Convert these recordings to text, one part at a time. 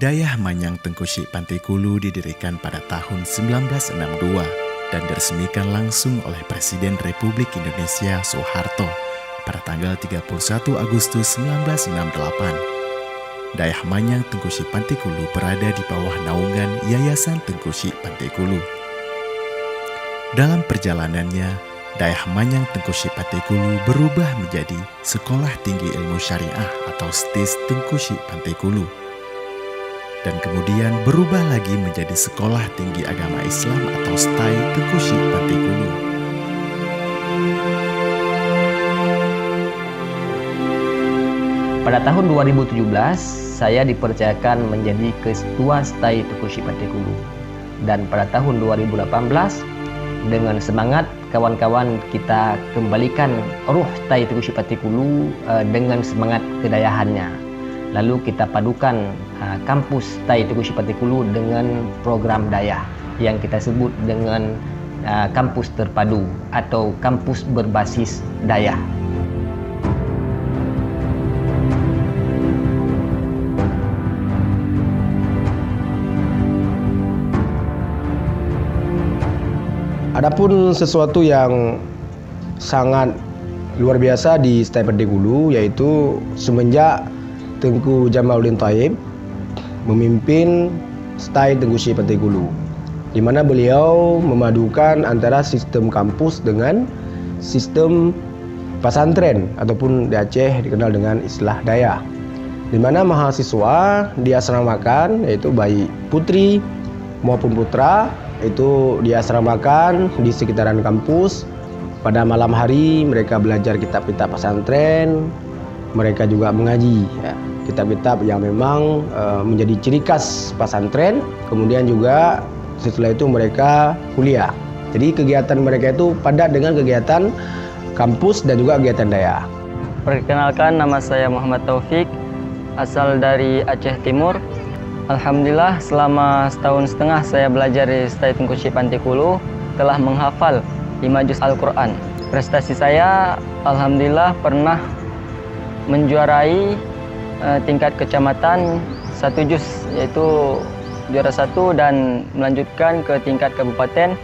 Dayah Manyang Tengku Syek Pantai Kulu didirikan pada tahun 1962 dan diresmikan langsung oleh Presiden Republik Indonesia Soeharto pada tanggal 31 Agustus 1968. Dayah Manyang Tengku Syek Pantai Kulu berada di bawah naungan Yayasan Tengku Syek Pantai Kulu. Dalam perjalanannya, Dayah Manyang Tengku Syek Pantai Kulu berubah menjadi Sekolah Tinggi Ilmu Syariah atau STIS Tengku Syek Pantai Kulu. Dan kemudian berubah lagi menjadi Sekolah Tinggi Agama Islam atau STAI Tengku Syek Pantai Kulu. Pada tahun 2017, saya dipercayakan menjadi Ketua STAI Tengku Syek Pantai Kulu. Dan pada tahun 2018, dengan semangat kawan-kawan kita kembalikan ruh STAI Tengku Syek Pantai Kulu dengan semangat kedayahannya. Lalu kita padukan kampus STAI Tengku Syek Pantai Kulu dengan program dayah yang kita sebut dengan kampus terpadu atau kampus berbasis dayah. Adapun sesuatu yang sangat luar biasa di STAI Pantai Kulu yaitu semenjak Tengku Jamaluddin Thaib memimpin STAI Tengku Syek Pantai Kulu, di mana beliau memadukan antara sistem kampus dengan sistem pesantren ataupun di Aceh dikenal dengan istilah dayah, di mana mahasiswa diasramakan yaitu baik putri maupun putra itu diasramakan di sekitaran kampus. Pada malam hari mereka belajar kitab-kitab pesantren, mereka juga mengaji kitab-kitab yang memang menjadi ciri khas pesantren. Kemudian juga setelah itu mereka kuliah. Jadi kegiatan mereka itu padat dengan kegiatan kampus dan juga kegiatan dayah. Perkenalkan, nama saya Muhammad Taufik, asal dari Aceh Timur. Alhamdulillah selama setahun setengah saya belajar di STAI Tengku Syek Pantai Kulu telah menghafal 5 juz Al-Quran. Prestasi saya alhamdulillah pernah menjuarai tingkat kecamatan 1 juz, yaitu juara 1, dan melanjutkan ke tingkat kabupaten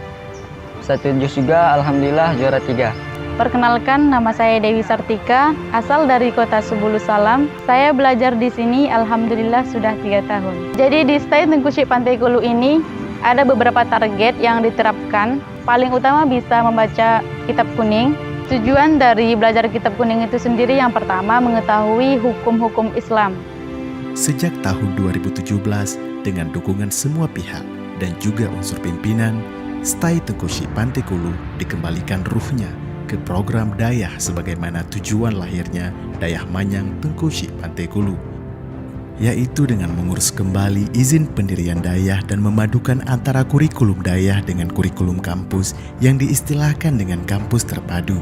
1 juz juga, alhamdulillah juara 3. Perkenalkan, nama saya Dewi Sartika, asal dari kota Subulu Salam. Saya belajar di sini alhamdulillah sudah 3 tahun. Jadi di STAI Tengku Syek Pantai Kulu ini ada beberapa target yang diterapkan. Paling utama bisa membaca kitab kuning. Tujuan dari belajar kitab kuning itu sendiri yang pertama mengetahui hukum-hukum Islam. Sejak tahun 2017 dengan dukungan semua pihak dan juga unsur pimpinan, STAI Tengku Syek Pantai Kulu dikembalikan ruhnya ke program dayah sebagaimana tujuan lahirnya Dayah Manyang Tengku Syek Pantai Kulu, yaitu dengan mengurus kembali izin pendirian dayah dan memadukan antara kurikulum dayah dengan kurikulum kampus yang diistilahkan dengan kampus terpadu.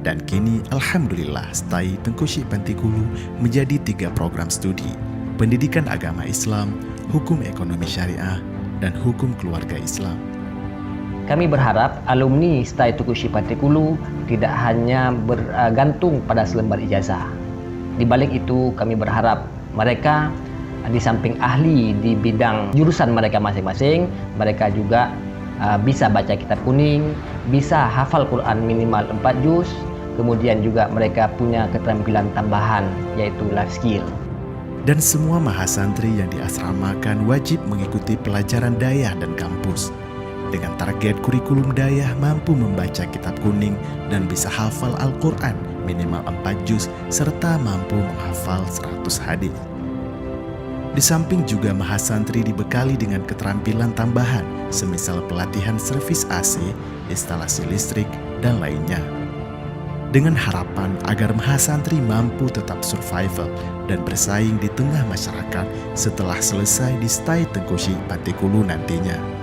Dan kini alhamdulillah STAI Tengku Syek Pantai Kulu menjadi 3 program studi: pendidikan agama Islam, hukum ekonomi syariah, dan hukum keluarga Islam. Kami berharap alumni STAI Tengku Syek Pantai Kulu tidak hanya bergantung pada selembar ijazah. Di balik itu kami berharap mereka di samping ahli di bidang jurusan mereka masing-masing, mereka juga bisa baca kitab kuning, bisa hafal Quran minimal 4 juz, kemudian juga mereka punya keterampilan tambahan yaitu life skill. Dan semua mahasantri yang diasramakan wajib mengikuti pelajaran dayah dan kampus. Dengan target kurikulum dayah mampu membaca kitab kuning dan bisa hafal Al-Quran minimal 4 juz serta mampu menghafal 100 hadis. Di samping juga mahasantri dibekali dengan keterampilan tambahan semisal pelatihan servis AC, instalasi listrik, dan lainnya. Dengan harapan agar mahasantri mampu tetap survival dan bersaing di tengah masyarakat setelah selesai di STAI Tengku Syek Pantai Kulu nantinya.